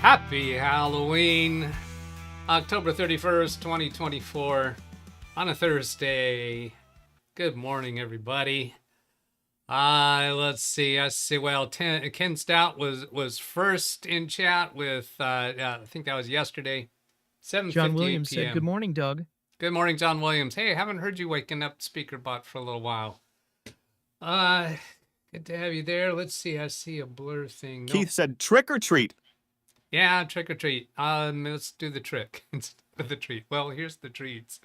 Happy Halloween, October 31st, 2024, on a Thursday. Good morning, everybody. Let's see. Well, Ken Stout was first in chat with, I think that was yesterday, 7:58 John Williams p.m. said, "Good morning, Doug." Good morning, John Williams. Hey, I haven't heard you waking up SpeakerBot for a little while. Good to have you there. Let's see. I see a blur thing. Keith said trick or treat. Yeah, trick or treat. Let's do the trick instead of the treat. Well, here's the treats.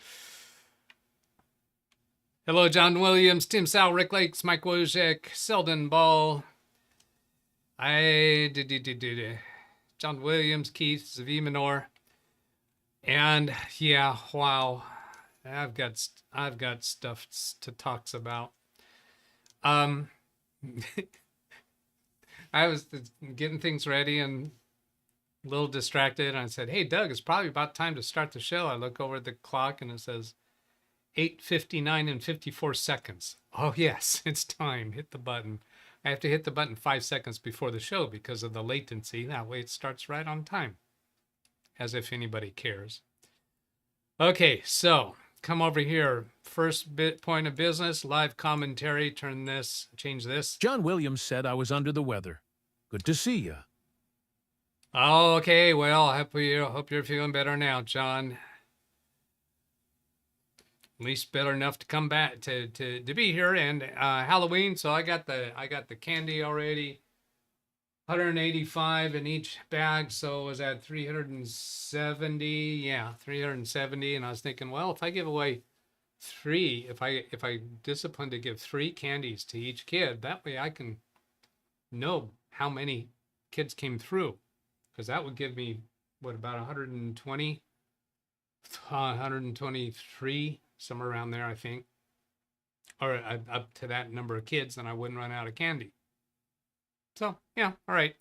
Hello, John Williams, Tim Sal, Rick Lakes, Mike Wojcik, Selden Ball. John Williams, Keith, Zavi Minor. And yeah, wow. I've got stuff to talk about. I was getting things ready and a little distracted, and I said, "Hey, Doug, it's probably about time to start the show." I look over at the clock and it says 8:59 and 54 seconds. Oh yes, it's time. Hit the button. I have to hit the button 5 seconds before the show because of the latency. That way it starts right on time. As if anybody cares. Okay, so come over here. First point of business, live commentary. Change this. John Williams said I was under the weather. Good to see you. Okay, well, I hope you're feeling better now, John. At least better enough to come back to be here. And Halloween, so I got the candy already. 185 in each bag, so it was at 370. Yeah, 370. And I was thinking, well, if I give away three, if I discipline to give 3 candies to each kid, that way I can know how many kids came through. Because that would give me, what, about 120, 123, somewhere around there, I think. Or up to that number of kids, then I wouldn't run out of candy. So, yeah, all right.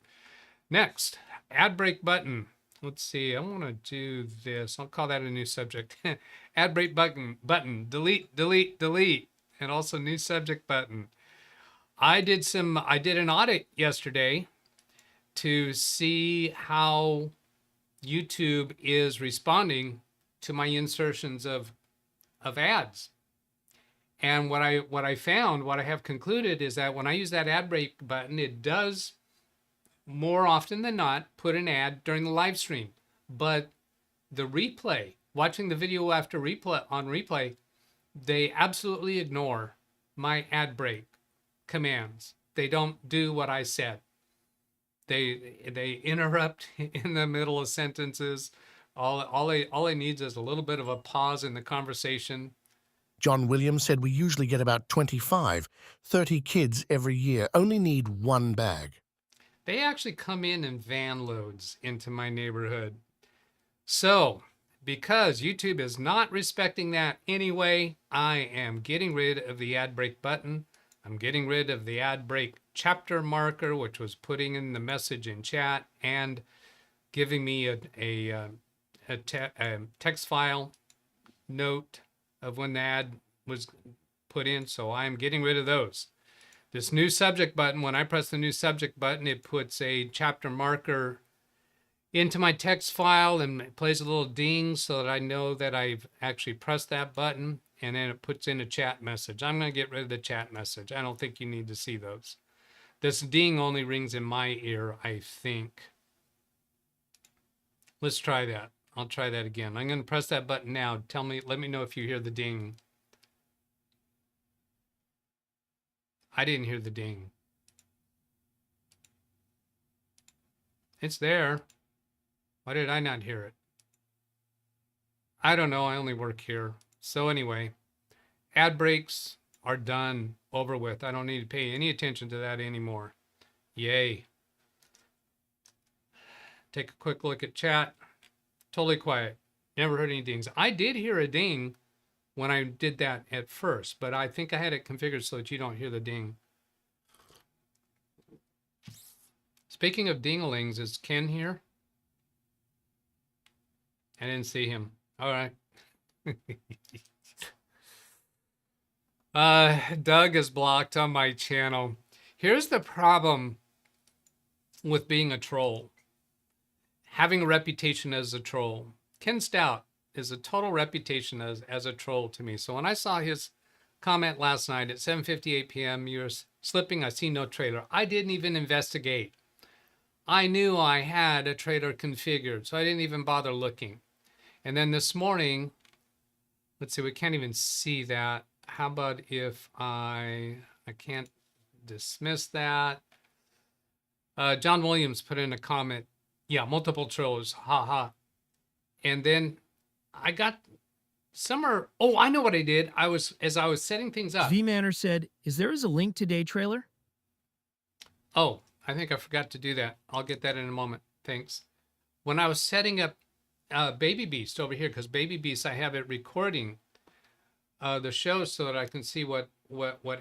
Next, ad break button. Let's see, I want to do this. I'll call that a new subject. Ad break button, delete, and also new subject button. I did an audit yesterday to see how YouTube is responding to my insertions of ads. And what I found, what I have concluded is that when I use that ad break button, it does more often than not put an ad during the live stream. But the replay, watching the video after replay, they absolutely ignore my ad break commands. They don't do what I said. They interrupt in the middle of sentences. All they need is a little bit of a pause in the conversation. John Williams said we usually get about 25, 30 kids every year, only need 1 bag. They actually come in van loads into my neighborhood. So, because YouTube is not respecting that anyway, I am getting rid of the ad break button. I'm getting rid of the ad break chapter marker, which was putting in the message in chat and giving me a text file note of when the ad was put in. So I'm getting rid of those. This new subject button, when I press the new subject button, it puts a chapter marker into my text file and it plays a little ding so that I know that I've actually pressed that button, and then it puts in a chat message. I'm going to get rid of the chat message. I don't think you need to see those. This ding only rings in my ear, I think. Let's try that. I'll try that again. I'm going to press that button now. Let me know if you hear the ding. I didn't hear the ding. It's there. Why did I not hear it? I don't know. I only work here. So anyway, ad breaks are done, over with. I don't need to pay any attention to that anymore. Yay. Take a quick look at chat. Totally quiet. Never heard any dings. I did hear a ding when I did that at first, but I think I had it configured so that you don't hear the ding. Speaking of dinglings, is Ken here? I didn't see him. All right. Doug is blocked on my channel. Here's the problem with being a troll. having a reputation as a troll. Ken Stout is a total reputation as a troll to me. So when I saw his comment last night at 7:58 p.m., you're slipping, I see no trailer. I didn't even investigate. I knew I had a trailer configured, so I didn't even bother looking. And then this morning, let's see, we can't even see that. How about if I can't dismiss that. John Williams put in a comment, yeah, multiple trailers, haha. And then I got somewhere, oh, I know what I did. As I was setting things up. V-Manor said, is there a link today trailer? Oh, I think I forgot to do that. I'll get that in a moment. Thanks. When I was setting up Baby Beast over here, because Baby Beast, I have it recording the show so that I can see what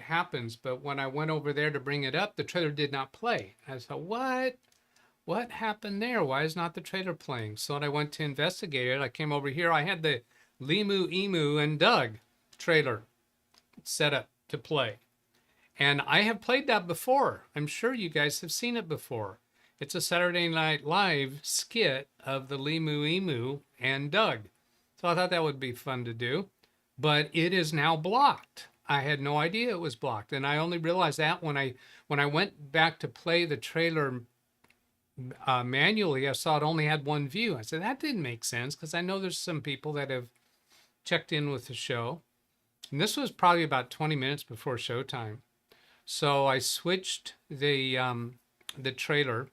happens. But when I went over there to bring it up, the trailer did not play. I thought, what happened there? Why is not the trailer playing? So when I went to investigate it, I came over here. I had the Limu, Emu, and Doug trailer set up to play. And I have played that before. I'm sure you guys have seen it before. It's a Saturday Night Live skit of the Limu, Emu, and Doug. So I thought that would be fun to do. But it is now blocked. I had no idea it was blocked. And I only realized that when I went back to play the trailer manually, I saw it only had one view. I said, that didn't make sense, because I know there's some people that have checked in with the show. And this was probably about 20 minutes before showtime. So I switched the trailer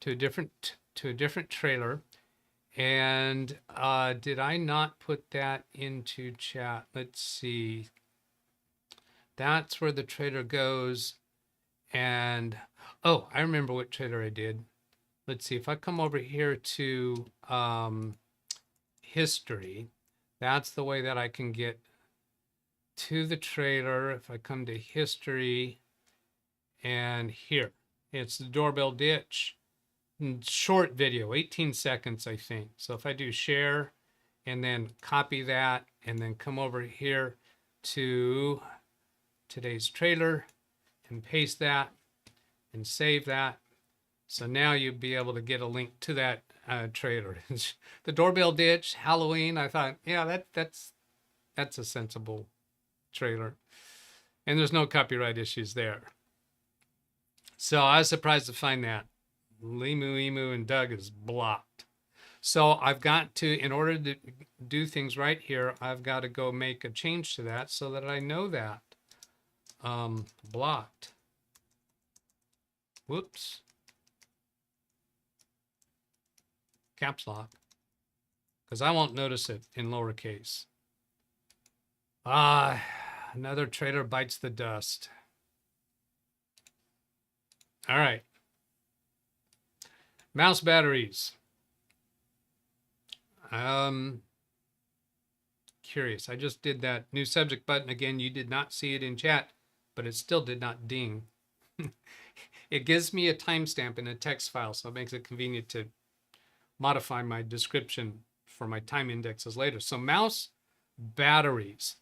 to a different trailer. And did I not put that into chat? Let's see. That's where the trailer goes. And oh, I remember what trailer I did. Let's see. If I come over here to history, that's the way that I can get to the trailer. If I come to history, and here, it's the doorbell ditch. Short video, 18 seconds, I think. So if I do share and then copy that and then come over here to today's trailer and paste that and save that. So now you'll be able to get a link to that trailer. The doorbell ditch, Halloween. I thought, yeah, that's a sensible trailer. And there's no copyright issues there. So I was surprised to find that. Limu, Emu, and Doug is blocked. So I've got to, in order to do things right here, I've got to go make a change to that so that I know that. Blocked. Whoops. Caps lock. Because I won't notice it in lowercase. Another trailer bites the dust. All right. Mouse batteries. Curious. I just did that new subject button again. You did not see it in chat, but it still did not ding. It gives me a timestamp in a text file, so it makes it convenient to modify my description for my time indexes later. So mouse batteries.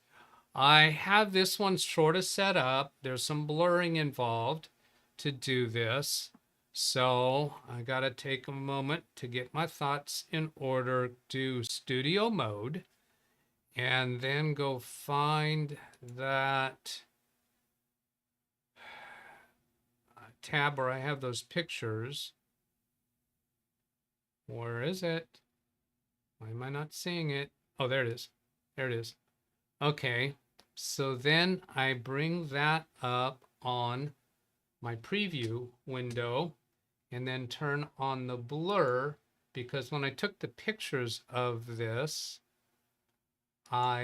I have this one sort of set up. There's some blurring involved to do this. So I got to take a moment to get my thoughts in order, do studio mode, and then go find that tab where I have those pictures. Where is it? Why am I not seeing it? Oh, there it is. There it is. Okay. So then I bring that up on my preview window and then turn on the blur, because when I took the pictures of this, oh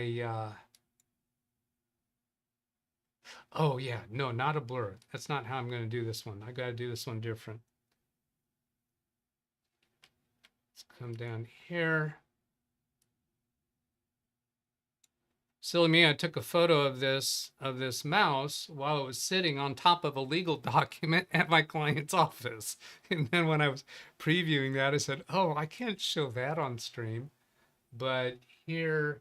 yeah, no, not a blur. That's not how I'm going to do this one. I got to do this one different. Let's come down here. Silly me, I took a photo of this mouse while it was sitting on top of a legal document at my client's office. And then when I was previewing that, I said, oh, I can't show that on stream. But here,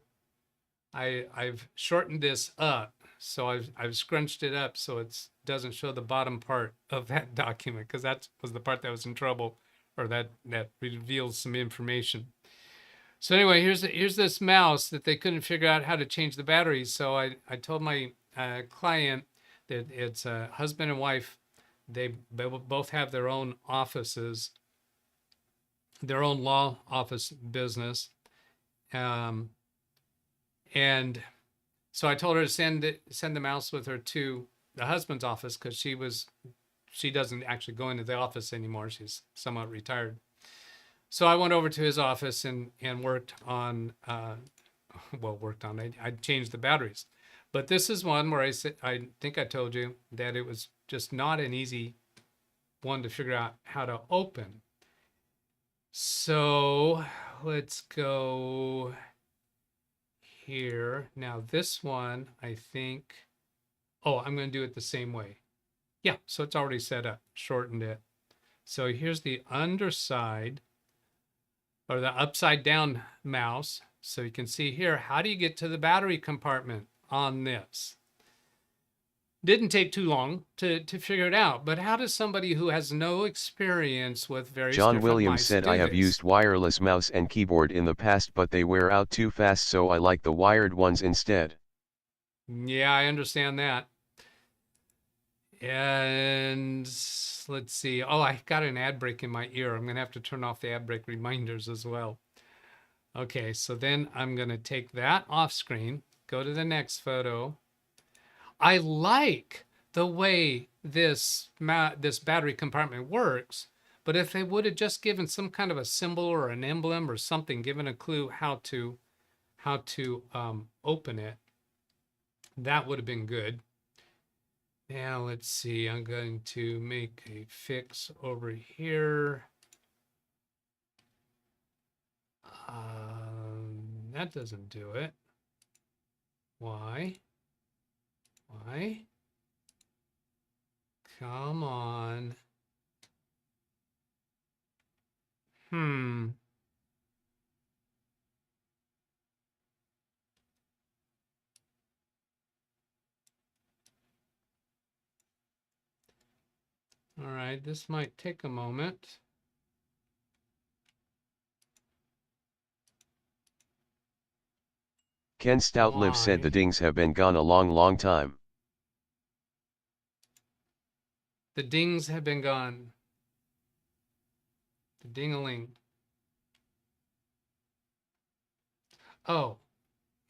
I've shortened this up. So I've scrunched it up so it doesn't show the bottom part of that document, because that was the part that was in trouble or that reveals some information. So anyway, here's this mouse that they couldn't figure out how to change the batteries. So I told my client that it's a husband and wife. They both have their own offices, their own law office business. And so I told her to send the mouse with her to the husband's office, because she doesn't actually go into the office anymore. She's somewhat retired. So I went over to his office and worked on, I changed the batteries. But this is one where I think I told you that it was just not an easy one to figure out how to open. So let's go here. Now this one, I think, I'm going to do it the same way. Yeah, so it's already set up, shortened it. So here's the underside, or the upside down mouse. So you can see here, how do you get to the battery compartment on this? Didn't take too long to figure it out, but how does somebody who has no experience with various John different Williams mice said, do I have this? used wireless mouse and keyboard in the past, but they wear out too fast, so I like the wired ones instead. Yeah, I understand that. And let's see. Oh, I got an ad break in my ear. I'm going to have to turn off the ad break reminders as well. Okay, so then I'm going to take that off screen, go to the next photo. I like the way this battery compartment works, but if they would have just given some kind of a symbol or an emblem or something, given a clue how to open it, that would have been good. Now let's see, I'm going to make a fix over here. That doesn't do it. Why? Why? Come on. All right, this might take a moment. Ken Stoutlive said the dings have been gone a long time. The dings have been gone. The ding-a-ling. Oh,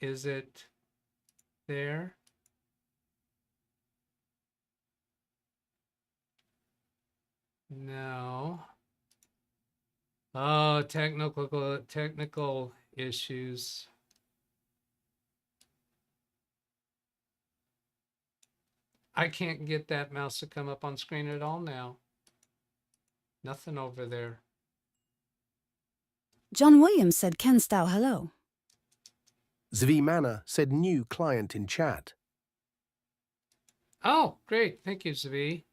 is it there? No. Oh, technical issues. I can't get that mouse to come up on screen at all now. Nothing over there. John Williams said Ken Stow hello. Zvi Manor said new client in chat. Oh, great. Thank you, Zvi.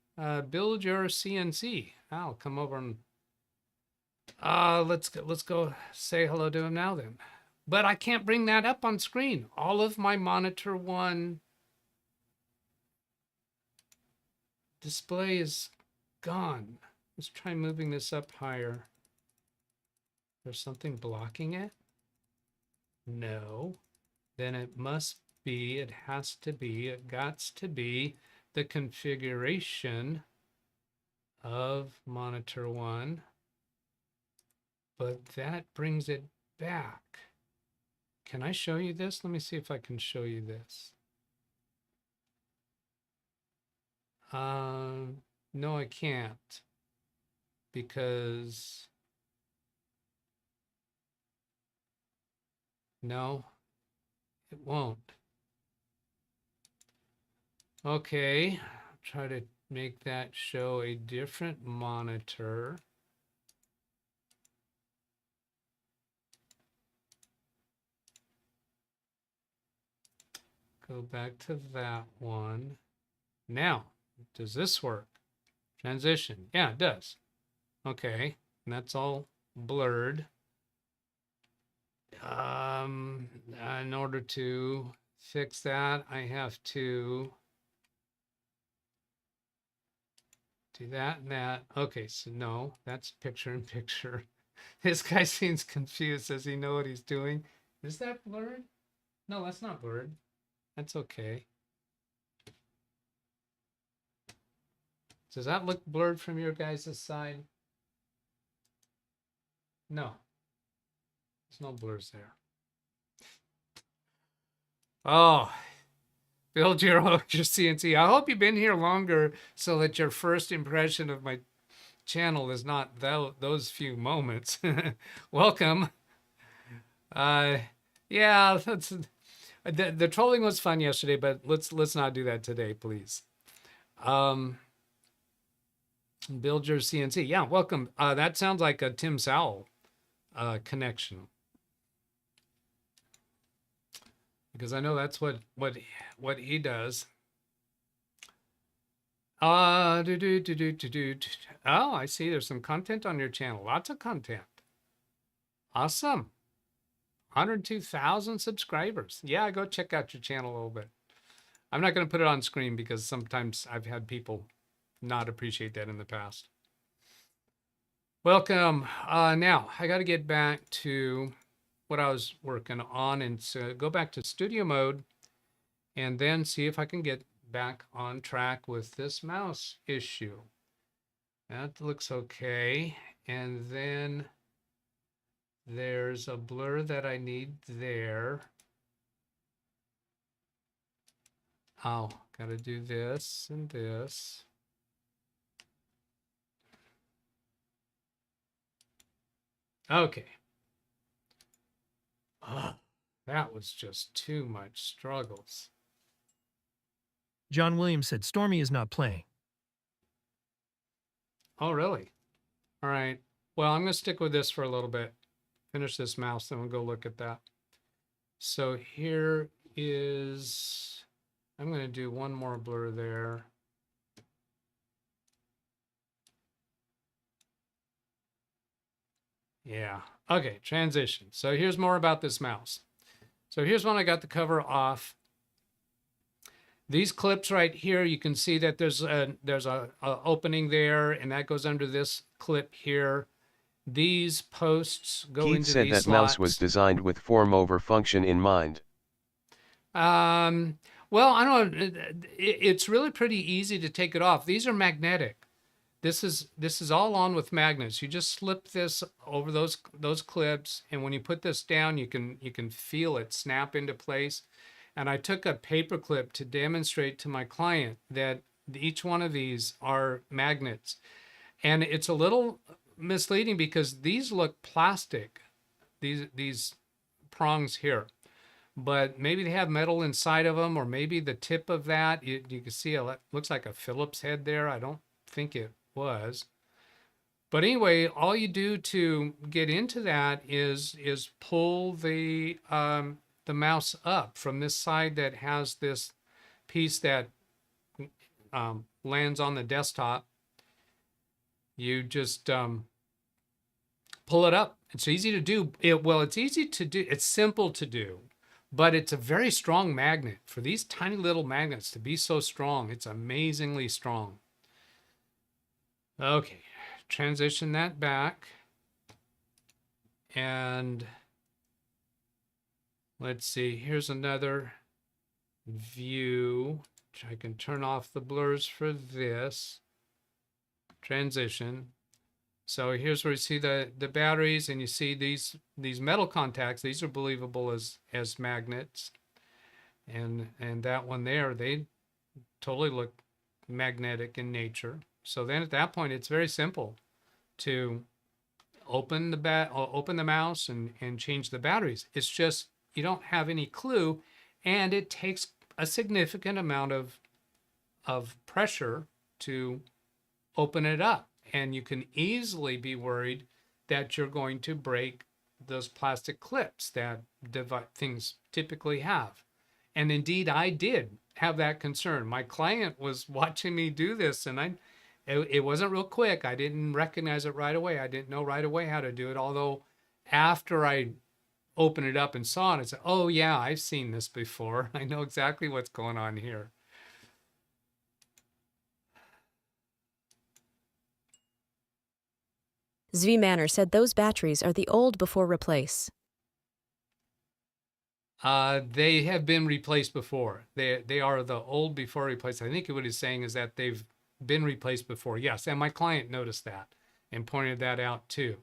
Build your CNC. I'll come over and let's go say hello to him now then. But I can't bring that up on screen. All of my monitor one display is gone. Let's try moving this up higher. There's something blocking it? No. Then it must be, it has to be, it gots to be the configuration of monitor one. But that brings it back. Can I show you this? Let me see if I can show you this. No, I can't, because no, it won't. Okay, try to make that show a different monitor. Go back to that one. Now, does this work? Transition. Yeah, it does. Okay, and that's all blurred. In order to fix that, I have to Do that and that. Okay, so no, that's picture in picture. This guy seems confused. Does he know what he's doing? Is that blurred? No, that's not blurred. That's okay. Does that look blurred from your guys' side? No. There's no blurs there. Oh, build your own CNC. I hope you've been here longer so that your first impression of my channel is not those few moments. Welcome. Yeah, that's the trolling was fun yesterday, but let's not do that today, please. Build your CNC. Yeah, welcome. That sounds like a Tim Sowell connection, because I know that's what he does. Oh, I see. There's some content on your channel. Lots of content. Awesome. 102,000 subscribers. Yeah, go check out your channel a little bit. I'm not going to put it on screen because sometimes I've had people not appreciate that in the past. Welcome. Now I got to get back to what I was working on, and so go back to studio mode and then see if I can get back on track with this mouse issue. That looks okay. And then there's a blur that I need there. Oh, got to do this and this. Okay. Oh, that was just too much struggles. John Williams said Stormy is not playing. Oh, really? All right. Well, I'm going to stick with this for a little bit. Finish this mouse, then we'll go look at that. So here is, I'm going to do one more blur there. Yeah. Okay, transition. So here's more about this mouse. So here's when I got the cover off. These clips right here, you can see that there's a opening there, and that goes under this clip here. These posts go Keith into said these that slots. mouse was designed with form over function in mind. Well, I don't know. It's really pretty easy to take it off. These are magnetic. This is all on with magnets. You just slip this over those clips, and when you put this down, you can feel it snap into place. And I took a paper clip to demonstrate to my client that each one of these are magnets. And it's a little misleading because these look plastic, these prongs here. But maybe they have metal inside of them, or maybe the tip of that, you can see it looks like a Phillips head there. I don't think it was. But anyway, all you do to get into that is pull the mouse up from this side that has this piece that lands on the desktop. You just pull it up. It's easy to do. It's easy to do. It's simple to do, but it's a very strong magnet. For these tiny little magnets to be so strong, it's amazingly strong. Okay, transition that back. And let's see, here's another view. I can turn off the blurs for this. Transition. So here's where you see the batteries, and you see these metal contacts. These are believable as magnets. And that one there, they totally look magnetic in nature. So then at that point, it's very simple to open the mouse and change the batteries. It's just you don't have any clue, and it takes a significant amount of pressure to open it up. And you can easily be worried that you're going to break those plastic clips that things typically have. And indeed, I did have that concern. My client was watching me do this, and it wasn't real quick. I didn't recognize it right away. I didn't know right away how to do it. Although after I opened it up and saw it, I said, oh yeah, I've seen this before. I know exactly what's going on here. Zvi Manor said those batteries are the old before replace. They have been replaced before. They are the old before replaced. I think what he's saying is that they've been replaced before. Yes, and my client noticed that and pointed that out too.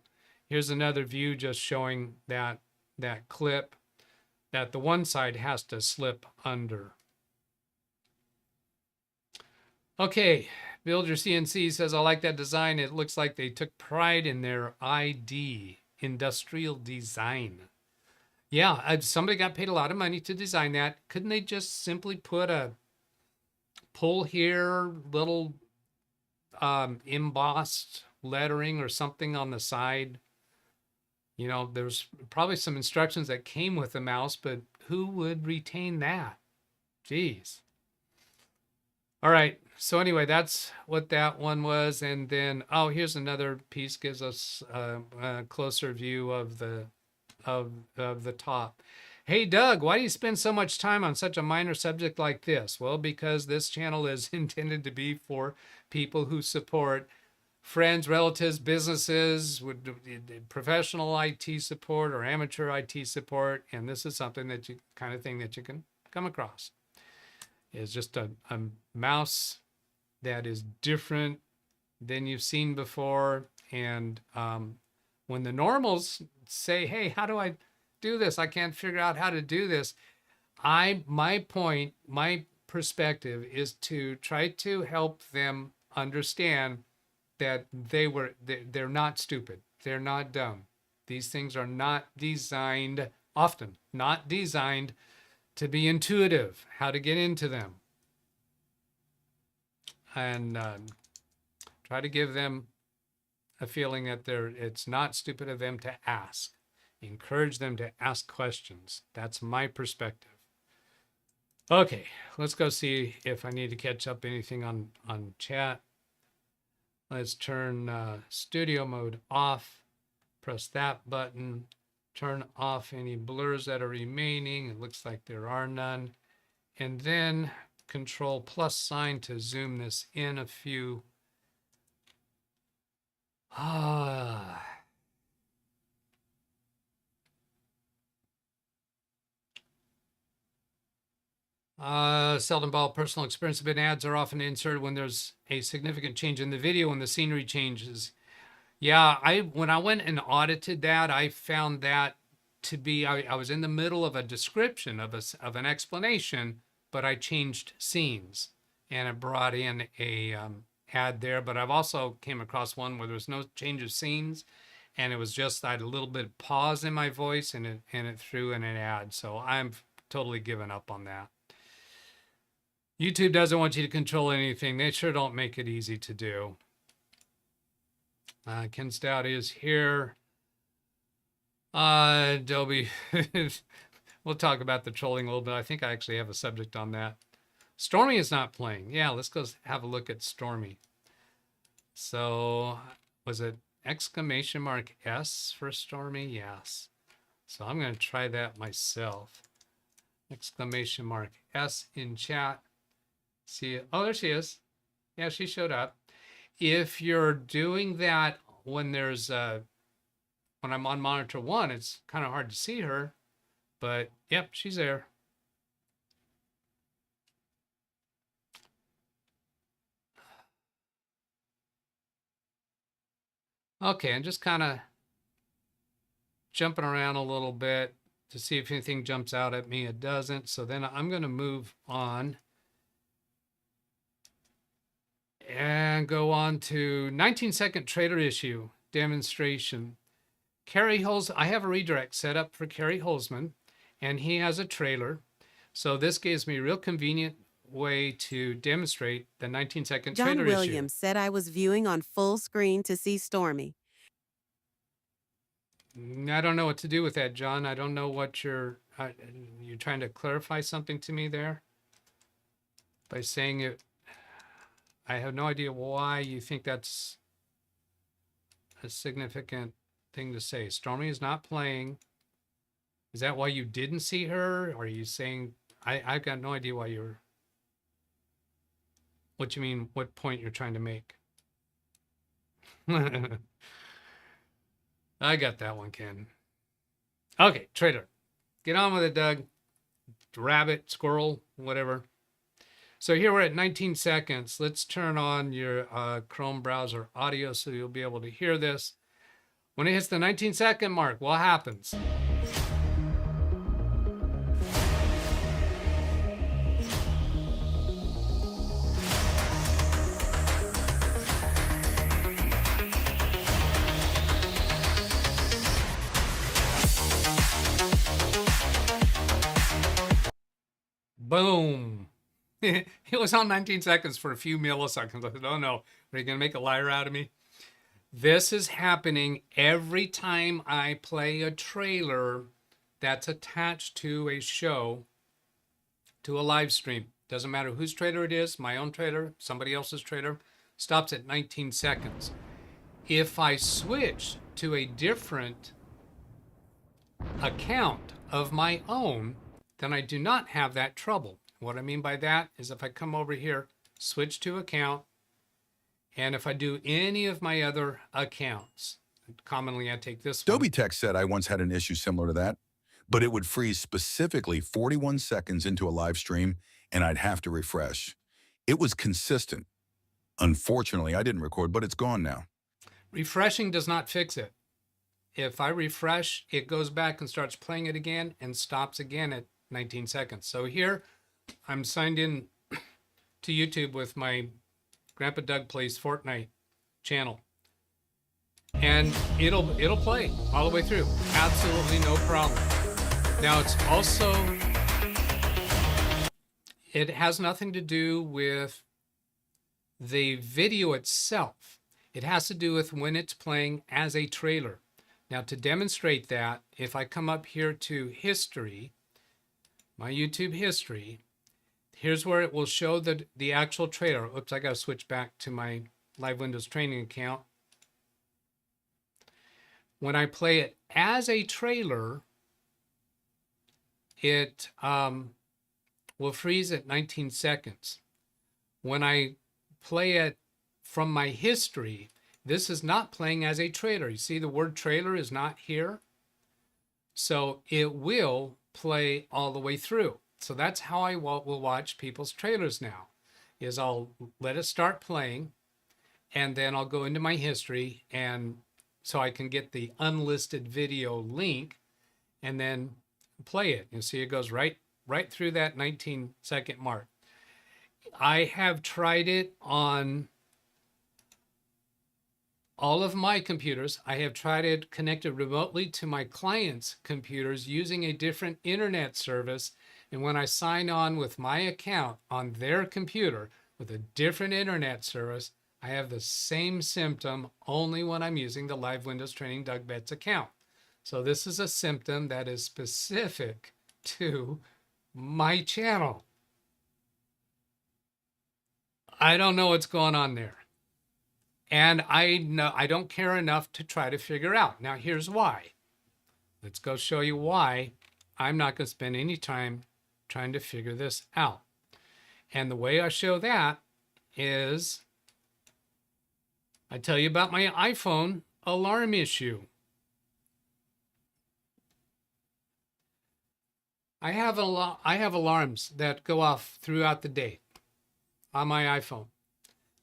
Here's another view just showing that clip that the one side has to slip under. Okay, Build Your CNC says, I like that design. It looks like they took pride in their ID, industrial design. Yeah, somebody got paid a lot of money to design that. Couldn't they just simply put a pull here, little embossed lettering or something on the side? You know, there's probably some instructions that came with the mouse, but who would retain that? Jeez. All right. So anyway, that's what that one was. And then, oh, here's another piece, gives us a closer view of the top. Hey, Doug, why do you spend so much time on such a minor subject like this? Well, because this channel is intended to be for people who support friends, relatives, businesses, professional IT support or amateur IT support. And this is something that you kind of thing that you can come across. It's just a mouse that is different than you've seen before. And when the normals say, hey, how do I do this? I can't figure out how to do this. My perspective is to try to help them understand that they're not stupid. They're not dumb. These things are not designed, often not designed to be intuitive, how to get into them. And try to give them a feeling that it's not stupid of them to ask. Encourage them to ask questions. That's my perspective. Okay, let's go see if I need to catch up anything on chat. Let's turn studio mode off. Press that button. Turn off any blurs that are remaining. It looks like there are none. And then Control plus sign to zoom this in a few. Seldom ball personal experience of ads are often inserted when there's a significant change in the video and the scenery changes. Yeah, when I went and audited that, I found that to be, I was in the middle of a description of an explanation, but I changed scenes and it brought in a ad there. But I've also came across one where there was no change of scenes, and it was just I had a little bit of pause in my voice, and it threw in an ad. So I'm totally given up on that. YouTube doesn't want you to control anything. They sure don't make it easy to do. Ken Stout is here. Adobe. We'll talk about the trolling a little bit. I think I actually have a subject on that. Stormy is not playing. Yeah, let's go have a look at Stormy. So was it exclamation mark S for Stormy? Yes. So I'm going to try that myself. Exclamation mark S in chat. See, oh, there she is. Yeah, she showed up. If you're doing that when there's when I'm on monitor 1, it's kind of hard to see her, but yep, she's there. Okay, and just kind of jumping around a little bit to see if anything jumps out at me. It doesn't. So then I'm going to move on and go on to 19-second trailer issue demonstration. I have a redirect set up for Kerry Holzman, and he has a trailer. So this gives me a real convenient way to demonstrate the 19-second John trailer issue. Williams said I was viewing on full screen to see Stormy. I don't know what to do with that, John. I don't know what you're trying to clarify something to me there by saying it. I have no idea why you think that's a significant thing to say. Stormy is not playing. Is that why you didn't see her? Or are you saying, I've got no idea why you're, what you mean, what point you're trying to make? I got that one, Ken. Okay, trailer. Get on with it, Doug. Rabbit, squirrel, whatever. So here we're at 19 seconds. Let's turn on your Chrome browser audio so you'll be able to hear this. When it hits the 19-second mark, what happens? Boom. It was on 19 seconds for a few milliseconds. I said, oh no, are you going to make a liar out of me? This is happening every time I play a trailer that's attached to a show, to a live stream. Doesn't matter whose trailer it is, my own trailer, somebody else's trailer, stops at 19 seconds. If I switch to a different account of my own, then I do not have that trouble. What I mean by that is if I come over here, switch to account, and if I do any of my other accounts, commonly I take this one. Adobe Tech said I once had an issue similar to that, but it would freeze specifically 41 seconds into a live stream, and I'd have to refresh. It was consistent. Unfortunately, I didn't record, but it's gone now. Refreshing does not fix it. If I refresh, it goes back and starts playing it again and stops again at 19 seconds. So here, I'm signed in to YouTube with my Grandpa Doug Plays Fortnite channel. And it'll play all the way through. Absolutely no problem. Now it's also, it has nothing to do with the video itself. It has to do with when it's playing as a trailer. Now to demonstrate that, if I come up here to history, my YouTube history, here's where it will show the actual trailer. Oops, I got to switch back to my Live Windows Training account. When I play it as a trailer, it will freeze at 19 seconds. When I play it from my history, this is not playing as a trailer. You see the word trailer is not here. So it will play all the way through. So that's how I will watch people's trailers now, is I'll let it start playing, and then I'll go into my history, and so I can get the unlisted video link and then play it. You see it goes right through that 19-second mark. I have tried it on all of my computers. I have tried it connected remotely to my clients' computers using a different internet service. And when I sign on with my account on their computer with a different internet service, I have the same symptom only when I'm using the Live Windows Training-DougBetts account. So this is a symptom that is specific to my channel. I don't know what's going on there. And I don't care enough to try to figure out. Now here's why. Let's go show you why I'm not going to spend any time trying to figure this out. And the way I show that is I tell you about my iPhone alarm issue. I have alarms that go off throughout the day on my iPhone.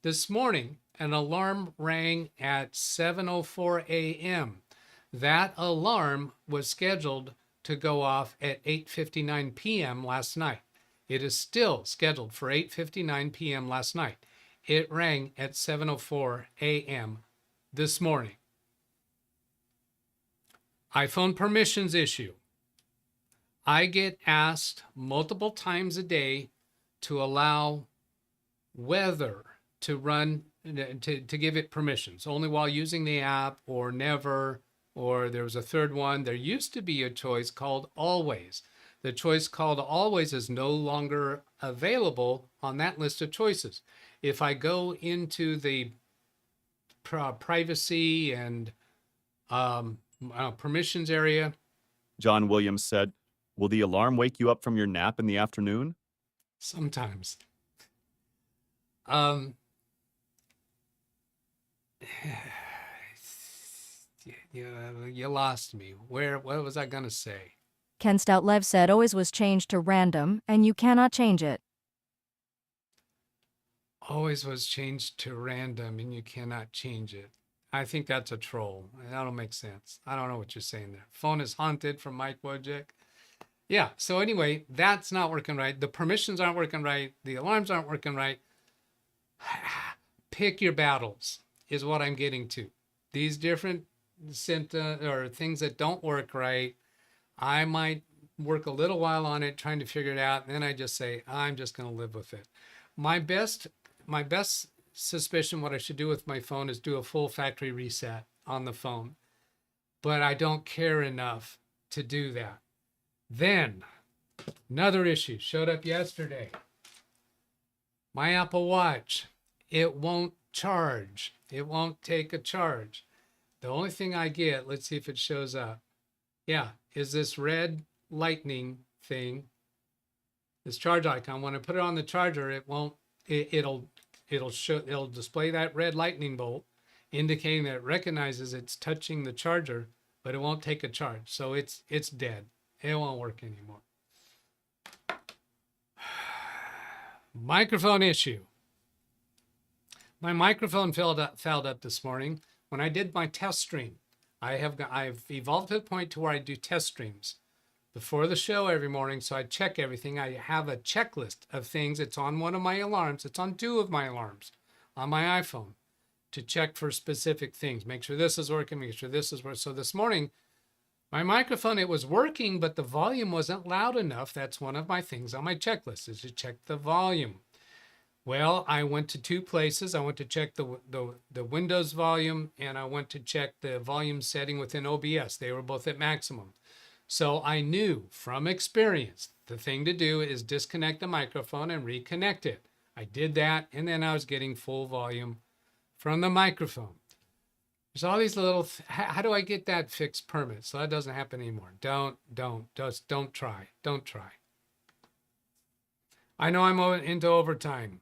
This morning, an alarm rang at 7:04 a.m. That alarm was scheduled to go off at 8:59 p.m. last night. It is still scheduled for 8:59 p.m. last night. It rang at 7:04 a.m. this morning. iPhone permissions issue. I get asked multiple times a day to allow weather to run, to give it permissions, only while using the app, or never, or there was a third one. There used to be a choice called always. The choice called always is no longer available on that list of choices. If I go into the privacy and permissions area. John Williams said, "Will the alarm wake you up from your nap in the afternoon?" Sometimes. You lost me. What was I going to say? Ken Stoutlev said always was changed to random, and you cannot change it. Always was changed to random and you cannot change it. I think that's a troll. That don't make sense. I don't know what you're saying there. Phone is haunted from Mike Wojcik. Yeah. So anyway, that's not working right. The permissions aren't working right. The alarms aren't working right. Pick your battles is what I'm getting to. These different symptoms or things that don't work right, I might work a little while on it, trying to figure it out. And then I just say, I'm just going to live with it. My best suspicion, what I should do with my phone is do a full factory reset on the phone. But I don't care enough to do that. Then, another issue showed up yesterday. My Apple Watch, it won't charge. It won't take a charge. The only thing I get, let's see if it shows up. Yeah, is this red lightning thing, this charge icon. When I put it on the charger, it won't, it'll display that red lightning bolt, indicating that it recognizes it's touching the charger, but it won't take a charge. So it's dead. It won't work anymore. Microphone issue. My microphone fouled up this morning when I did my test stream. I've evolved to the point to where I do test streams before the show every morning. So I check everything. I have a checklist of things. It's on one of my alarms. It's on two of my alarms on my iPhone to check for specific things. Make sure this is working. Make sure this is working. So this morning, my microphone, it was working, but the volume wasn't loud enough. That's one of my things on my checklist is to check the volume. Well, I went to two places. I went to check the Windows volume, and I went to check the volume setting within OBS. They were both at maximum. So I knew from experience, the thing to do is disconnect the microphone and reconnect it. I did that, and then I was getting full volume from the microphone. There's all these little, how do I get that fixed permanent? So that doesn't happen anymore. Don't try. Don't try. I know I'm into overtime.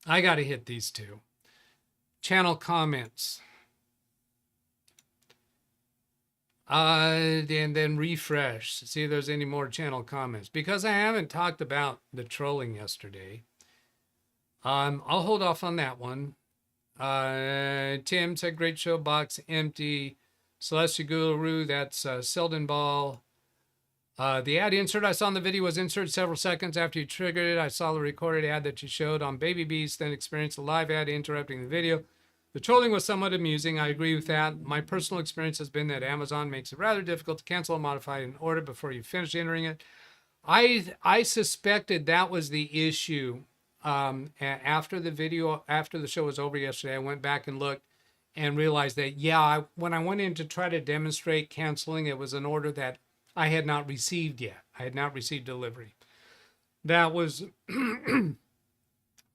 I got to hit these two. Channel comments. And then refresh. See if there's any more channel comments. Because I haven't talked about the trolling yesterday. I'll hold off on that one. Tim said, great show, box empty. Celestia Guru, that's Selden Ball. The ad insert I saw in the video was inserted several seconds after you triggered it. I saw the recorded ad that you showed on Baby Beast, then experienced a live ad interrupting the video. The trolling was somewhat amusing. I agree with that. My personal experience has been that Amazon makes it rather difficult to cancel or modify an order before you finish entering it. I suspected that was the issue. After the show was over yesterday, I went back and looked and realized that, when I went in to try to demonstrate canceling, it was an order that I had not received yet. I had not received delivery. That was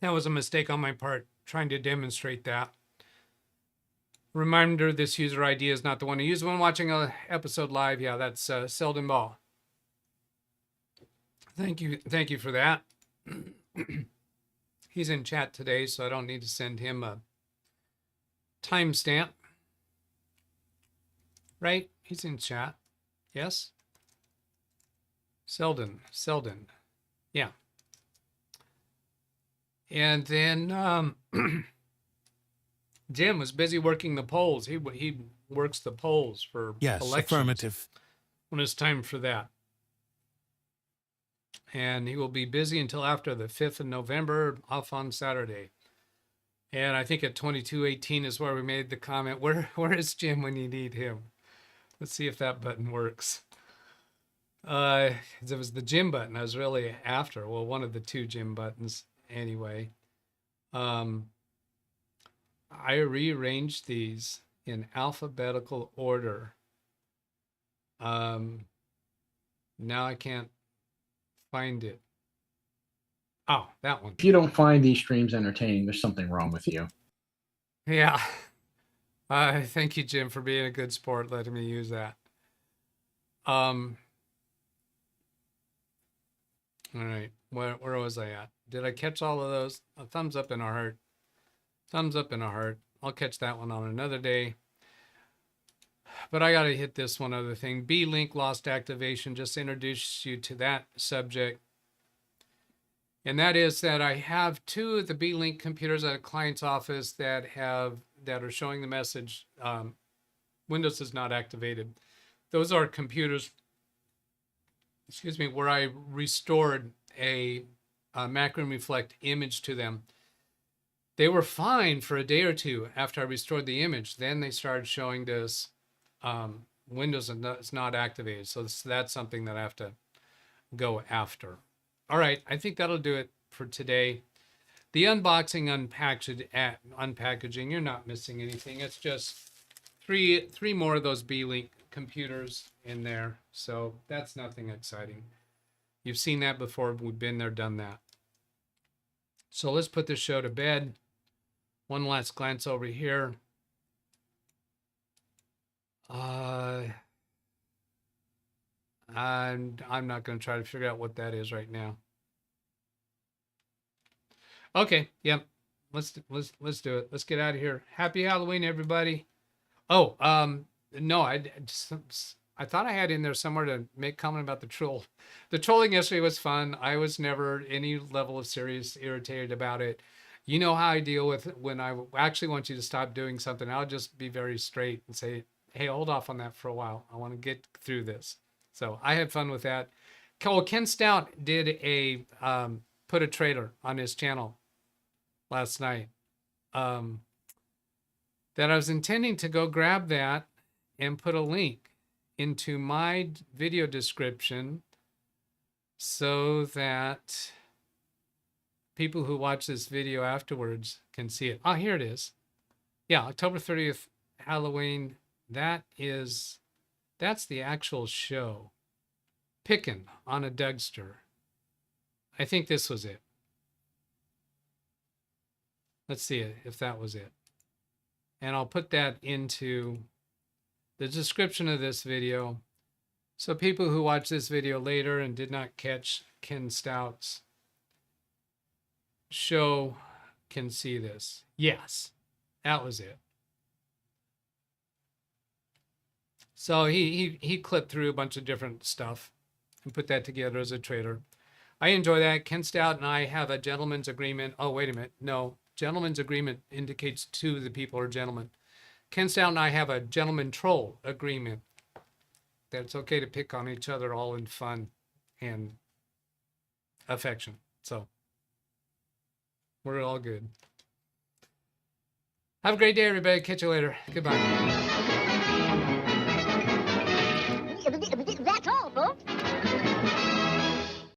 a mistake on my part, trying to demonstrate that. Reminder, this user ID is not the one to use when watching an episode live. Yeah, that's Selden Ball. Thank you for that. He's in chat today, so I don't need to send him a timestamp. Right? He's in chat. Yes? Selden. Yeah. And then Jim was busy working the polls. He works the polls for elections. Affirmative. When it's time for that. And he will be busy until after the 5th of November, off on Saturday. And I think at 22:18 is where we made the comment, where is Jim when you need him? Let's see if that button works. It was the Jim button I was really after. Well, one of the two Jim buttons anyway. I rearranged these in alphabetical order. Now I can't find it. Oh, that one. If you don't find these streams entertaining, there's something wrong with you. Yeah. Thank you, Jim, for being a good sport, letting me use that. All right. Where was I at? Did I catch all of those? A thumbs up and a heart. Thumbs up and a heart. I'll catch that one on another day. But I got to hit this one other thing. Beelink lost activation. Just introduce you to that subject. And that is that I have 2 of the Beelink computers at a client's office that are showing the message Windows is not activated. Those are computers, excuse me, where I restored a macro reflect image to them. They were fine for a day or 2 after I restored the image. Then they started showing this Windows is not activated. So that's something that I have to go after. All right, I think that'll do it for today. The unboxing, unpackaging, you're not missing anything. It's just three more of those Beelink computers in there. So that's nothing exciting. You've seen that before. We've been there, done that. So let's put this show to bed. One last glance over here. I'm not going to try to figure out what that is right now. Okay, yep. Let's do it. Let's get out of here. Happy Halloween, everybody. Oh, no, I thought I had in there somewhere to make comment about the troll. The trolling yesterday was fun. I was never any level of serious irritated about it. You know how I deal with when I actually want you to stop doing something. I'll just be very straight and say, hey, hold off on that for a while. I want to get through this. So I had fun with that. Ken Stout did put a trailer on his channel last night that I was intending to go grab that and put a link into my video description so that people who watch this video afterwards can see it. Oh, here it is. Yeah, October 30th, Halloween. That's the actual show. Pickin' on a Dougster. I think this was it. Let's see if that was it. And I'll put that into the description of this video so people who watch this video later and did not catch Ken Stout's show can see this. Yes, that was it. So he clipped through a bunch of different stuff and put that together as a trailer. I enjoy that. Ken Stout and I have a gentleman's agreement. Oh, wait a minute. No, gentleman's agreement indicates 2 of the people are gentlemen. Ken Stout and I have a gentleman troll agreement that it's okay to pick on each other all in fun and affection. So we're all good. Have a great day, everybody. Catch you later. Goodbye.